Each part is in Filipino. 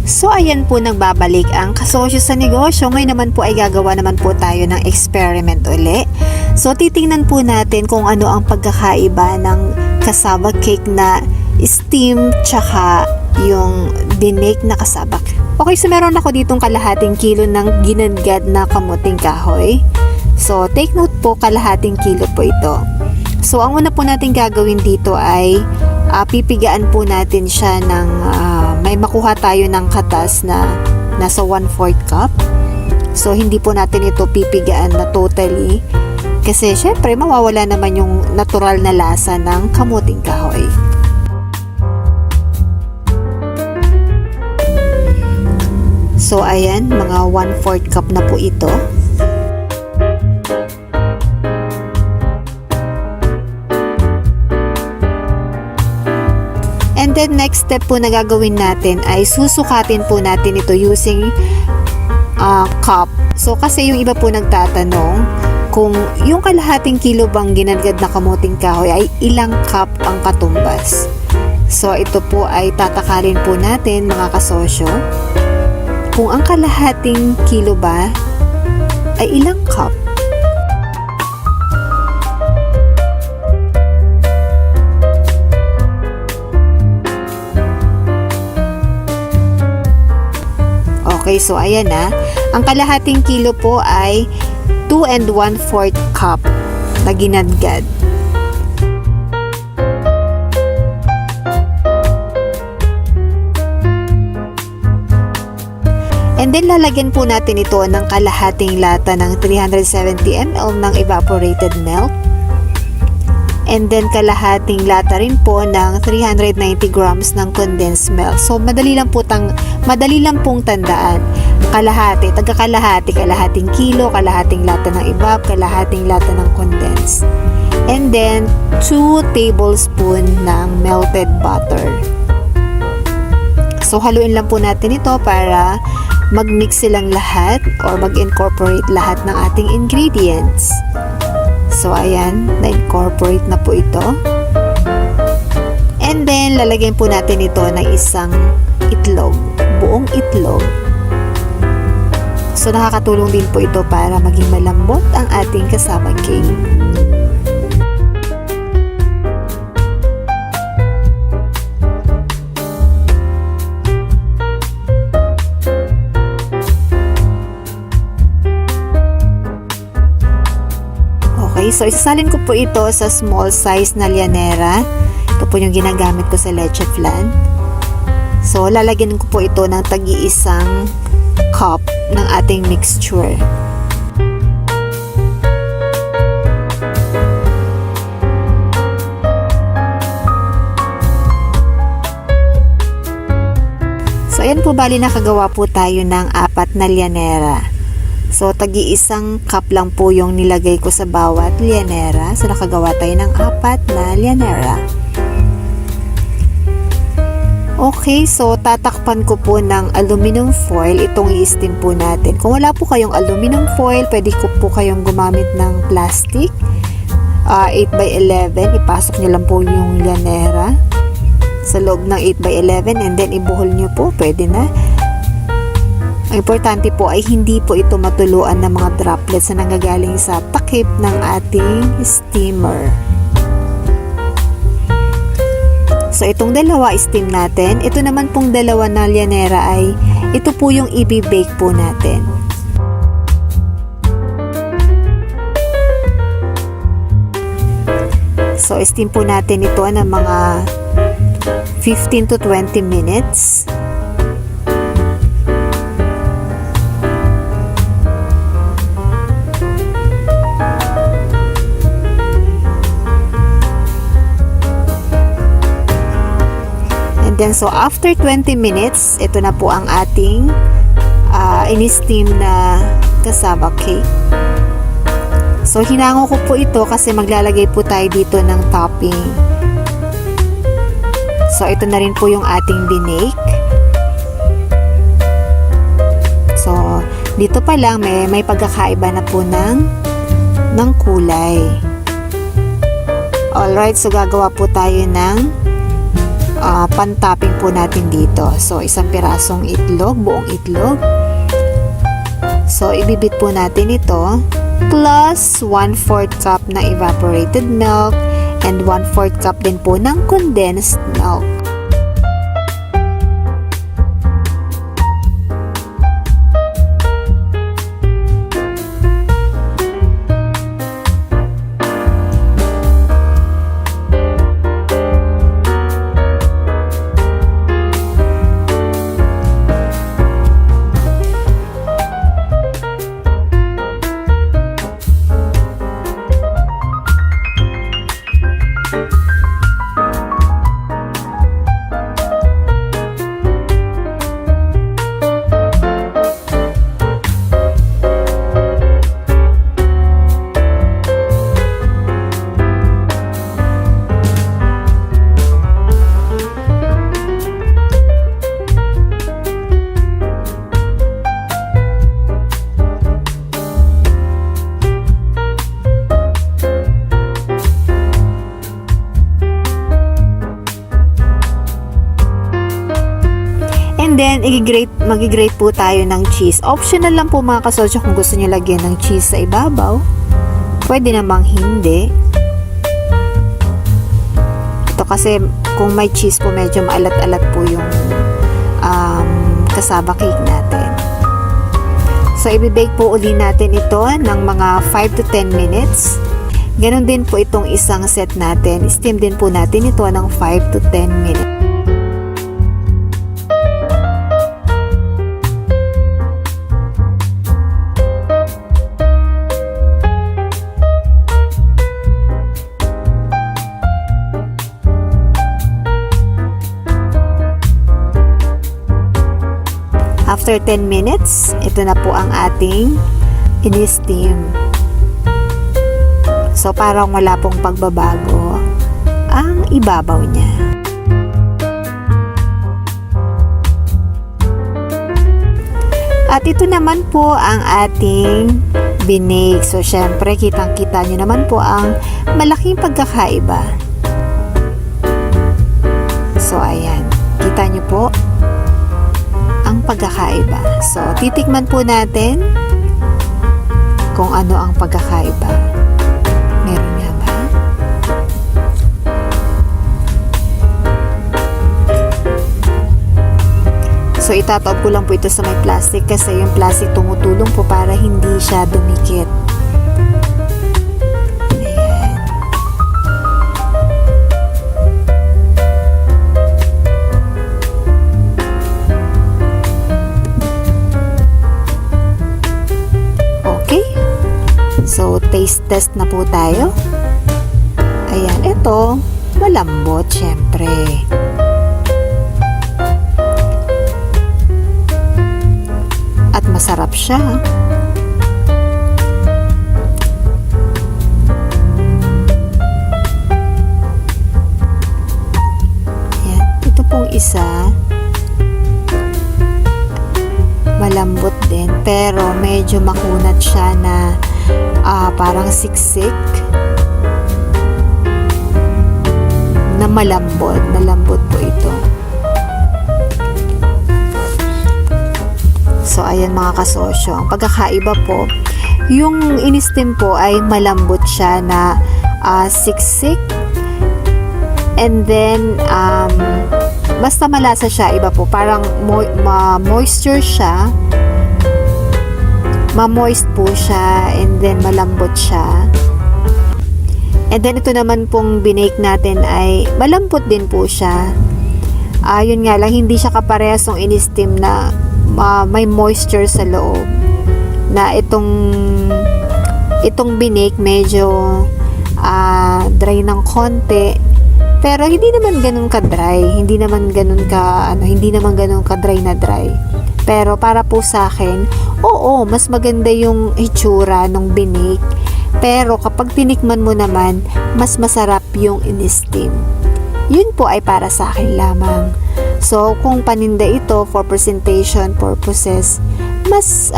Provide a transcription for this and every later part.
So ayan po, nagbabalik ang kasosyo sa negosyo. Ngayon naman po ay gagawa naman po tayo ng experiment uli. So titingnan po natin kung ano ang pagkakaiba ng cassava cake na steam tsaka yung binake na cassava. Okay, so meron ako ditong kalahating kilo ng ginadgad na kamuting kahoy. So take note po, kalahating kilo po ito. So ang una po natin gagawin dito ay pipigaan po natin siya ng may makuha tayo ng katas na nasa 1/4 cup. So hindi po natin ito pipigaan na totally kasi syempre mawawala naman yung natural na lasa ng kamuting kahoy. So ayan, mga 1/4 cup na po ito. And then next step po na gagawin natin ay susukatin po natin ito using cup. So kasi yung iba po nagtatanong kung yung kalahating kilo bang ginadgad na kamuting kahoy ay ilang cup ang katumbas. So ito po ay tatakalin po natin mga kasosyo kung ang kalahating kilo ba ay ilang cup. Okay, so ayan na. Ang kalahating kilo po ay 2 1/4 cup na ginadgad. And then lalagyan po natin ito ng kalahating lata ng 370 ml ng evaporated milk. And then kalahating lata rin po ng 390 grams ng condensed milk. So madali lang pong tandaan. Kalahati, kalahating kilo, kalahating lata ng evap, kalahating lata ng condensed. And then 2 tablespoon ng melted butter. So haluin lang po natin ito para mag-mix silang lahat or mag-incorporate lahat ng ating ingredients. So ayan, na-incorporate na po ito. And then lalagyan po natin ito ng isang itlog, buong itlog. So nakakatulong din po ito para maging malambot ang ating cassava cake. Okay, so isasalin ko po ito sa small size na llanera. Ito po yung ginagamit ko sa leche flan. So lalagyan ko po ito ng tagi-isang cup ng ating mixture. So ayan po, bali nakagawa po tayo ng 4 na llanera. So tagi-isang cup lang po yung nilagay ko sa bawat llanera. So nakagawa tayo ng 4 na llanera. Okay, so tatakpan ko po ng aluminum foil itong i-steam po natin. Kung wala po kayong aluminum foil, pwede ko po kayong gumamit ng plastic. 8x11, ipasok nyo lang po yung llanera sa loob ng 8x11 and then ibuhol nyo po, pwede na. Ang importante po ay hindi po ito matuluan ng mga droplets na nanggagaling sa takip ng ating steamer. So itong dalawa steam natin. Ito naman pong dalawa na llanera ay ito po yung i-bake po natin. So steam po natin ito ng mga 15 to 20 minutes. Then, so after 20 minutes, ito na po ang ating in-steam na cassava cake. So hinango ko po ito kasi maglalagay po tayo dito ng topping. So ito na rin po yung ating binake. So dito pa lang may pagkakaiba na po ng kulay. Alright, so gagawa po tayo ng pan-topping po natin dito. So, isang pirasong itlog, buong itlog. So, ibibit po natin ito plus 1/4 cup na evaporated milk and 1/4 cup din po ng condensed milk. And then, mag-grate po tayo ng cheese. Optional lang po mga kasosyo kung gusto nyo lagyan ng cheese sa ibabaw. Pwede namang hindi. Ito kasi, kung may cheese po, medyo maalat-alat po yung cassava cake natin. So, ibibake po uli natin ito ng mga 5 to 10 minutes. Ganon din po itong isang set natin. Steam din po natin ito ng 5 to 10 minutes. After 10 minutes, ito na po ang ating in-steam. So, parang wala pong pagbabago ang ibabaw niya. At ito naman po ang ating binake. So, syempre, kitang-kita nyo naman po ang malaking pagkakaiba. So, ayan. Kita nyo po ang pagkakaiba. So, titikman po natin kung ano ang pagkakaiba. Meron nga ba? So, itataob ko lang po ito sa may plastic kasi yung plastic tumutulong po para hindi siya dumikit. So, taste test na po tayo. Ayan, ito, malambot, syempre. At masarap siya. Ayan, ito pong isa, malambot din, pero medyo makunat siya na parang siksik na malambot po ito. So, ayan mga kasosyo, ang pagkakaiba po, yung in-steam po ay malambot siya na siksik, and then basta malasa siya, iba po, parang moisture siya, ma-moist po siya, and then malambot siya. And then ito naman pong binake natin ay malambot din po siya. Yun nga lang, hindi siya kaparehas ng in-steam na may moisture sa loob. Na itong binake medyo dry ng konti, pero hindi naman ganun ka-dry, hindi naman ganun ka-dry na dry. Pero para po sa akin, oo, mas maganda yung itsura ng binake. Pero kapag tinikman mo naman, mas masarap yung in-steam. Yun po ay para sa akin lamang. So, kung paninda ito for presentation purposes, mas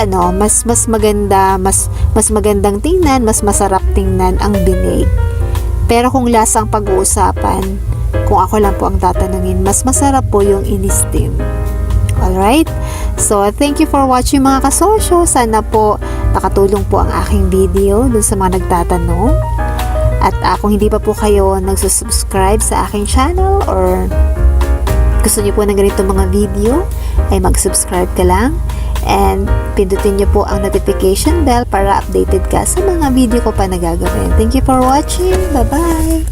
maganda, mas magandang tingnan, mas masarap tingnan ang binake. Pero kung lasang pag-uusapan, kung ako lang po ang tatanungin, mas masarap po yung in-steam. Alright? So, thank you for watching mga kasosyo. Sana po nakatulong po ang aking video dun sa mga nagtatanong. At kung hindi pa po kayo nagsusubscribe sa aking channel or gusto niyo po ng ganito mga video, ay mag-subscribe ka lang. And pindutin niyo po ang notification bell para updated ka sa mga video ko pa na gagawin. Thank you for watching. Bye-bye!